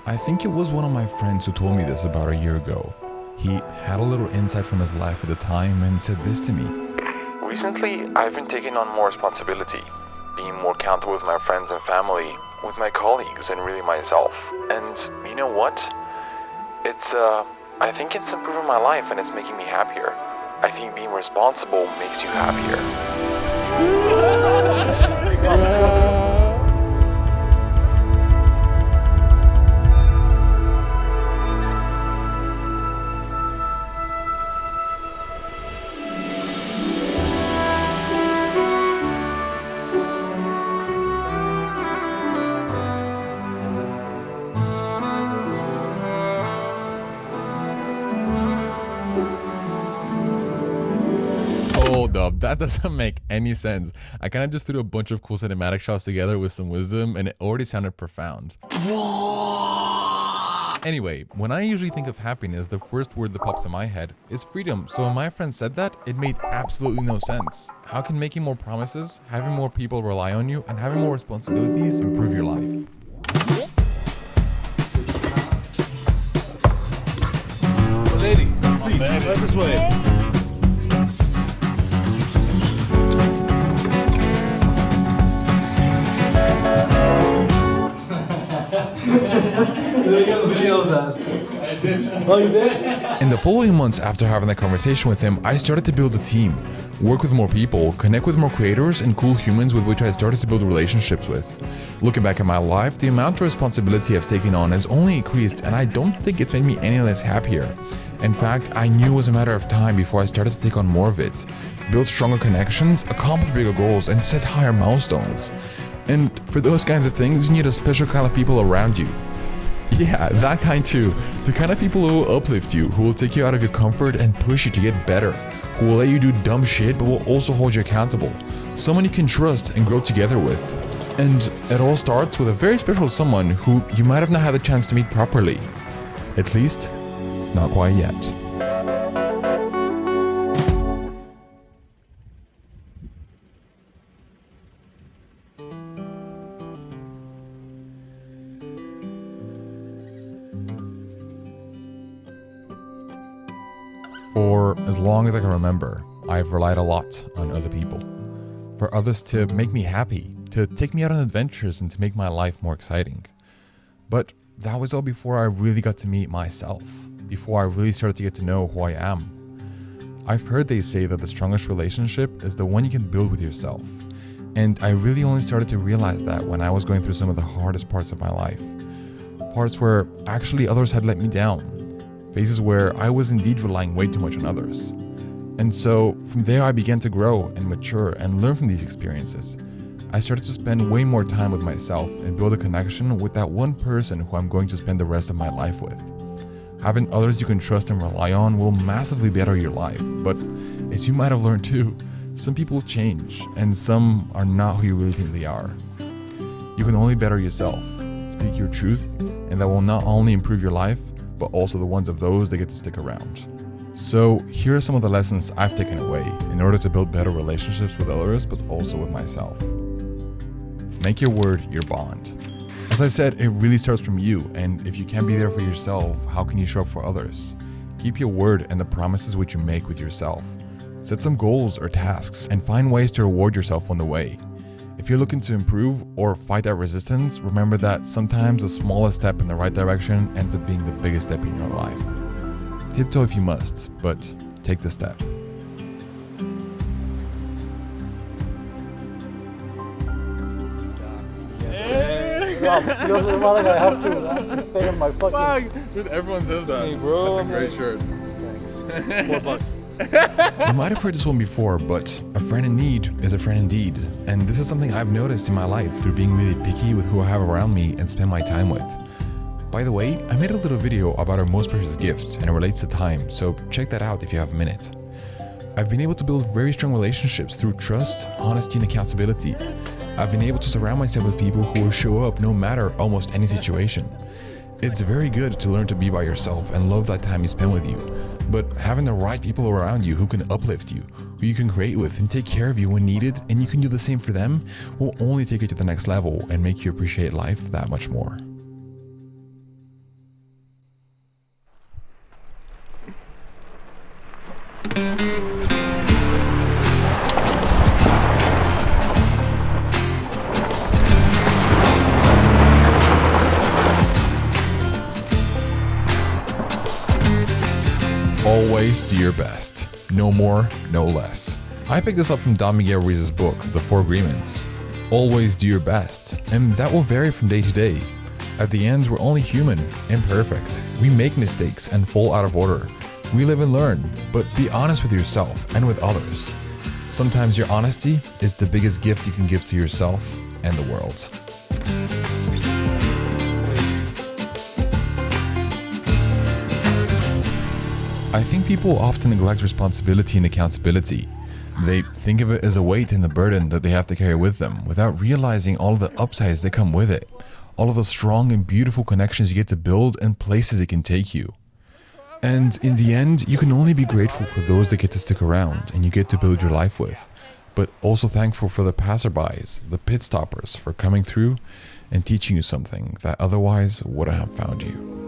I think it was one of my friends who told me this about a year ago. He had a little insight from his life at the time and said this to me. Recently, I've been taking on more responsibility, being more accountable with my friends and family, with my colleagues, and really myself. And you know what? I think it's improving my life and it's making me happier. I think being responsible makes you happier. Hold up, that doesn't make any sense. I kind of just threw a bunch of cool cinematic shots together with some wisdom and it already sounded profound. Anyway, when I usually think of happiness, the first word that pops in my head is freedom. So when my friend said that, it made absolutely no sense. How can making more promises, having more people rely on you, and having more responsibilities improve your life? Lady, please, right this way. Video of that. I did. Oh, you did? In the following months after having that conversation with him, I started to build a team, work with more people, connect with more creators and cool humans with which I started to build relationships with. Looking back at my life, the amount of responsibility I've taken on has only increased, and I don't think it's made me any less happier. In fact, I knew it was a matter of time before I started to take on more of it, build stronger connections, accomplish bigger goals, and set higher milestones. And for those kinds of things, you need a special kind of people around you. Yeah, that kind too. The kind of people who will uplift you, who will take you out of your comfort and push you to get better, who will let you do dumb shit but will also hold you accountable. Someone you can trust and grow together with. And it all starts with a very special someone who you might have not had the chance to meet properly. At least, not quite yet. For as long as I can remember, I've relied a lot on other people. For others to make me happy, to take me out on adventures and to make my life more exciting. But that was all before I really got to meet myself, before I really started to get to know who I am. I've heard they say that the strongest relationship is the one you can build with yourself. And I really only started to realize that when I was going through some of the hardest parts of my life. Parts where actually others had let me down. Phases where I was indeed relying way too much on others. And so from there I began to grow and mature and learn from these experiences. I started to spend way more time with myself and build a connection with that one person who I'm going to spend the rest of my life with. Having others you can trust and rely on will massively better your life, but as you might have learned too, some people change and some are not who you really think they are. You can only better yourself, speak your truth, and that will not only improve your life, but also the ones of those that get to stick around. So here are some of the lessons I've taken away in order to build better relationships with others, but also with myself. Make your word your bond. As I said, it really starts from you, and if you can't be there for yourself, how can you show up for others? Keep your word and the promises which you make with yourself. Set some goals or tasks and find ways to reward yourself on the way. If you're looking to improve or fight that resistance, remember that sometimes the smallest step in the right direction ends up being the biggest step in your life. Tiptoe if you must, but take the step. I have to stay on my fucking... Dude, everyone says that. Hey, bro. That's a great shirt. Thanks. $4. You might have heard this one before, but a friend in need is a friend indeed. And this is something I've noticed in my life through being really picky with who I have around me and spend my time with. By the way, I made a little video about our most precious gift and it relates to time, so check that out if you have a minute. I've been able to build very strong relationships through trust, honesty, and accountability. I've been able to surround myself with people who will show up no matter almost any situation. It's very good to learn to be by yourself and love that time you spend with you. But having the right people around you who can uplift you, who you can create with and take care of you when needed, and you can do the same for them, will only take you to the next level and make you appreciate life that much more. Always do your best. No more, no less. I picked this up from Don Miguel Ruiz's book, The Four Agreements. Always do your best, and that will vary from day to day. At the end, we're only human, imperfect. We make mistakes and fall out of order. We live and learn, but be honest with yourself and with others. Sometimes your honesty is the biggest gift you can give to yourself and the world. I think people often neglect responsibility and accountability. They think of it as a weight and a burden that they have to carry with them without realizing all of the upsides that come with it, all of the strong and beautiful connections you get to build and places it can take you. And in the end, you can only be grateful for those that get to stick around and you get to build your life with, but also thankful for the passerbys, the pit stoppers for coming through and teaching you something that otherwise wouldn't have found you.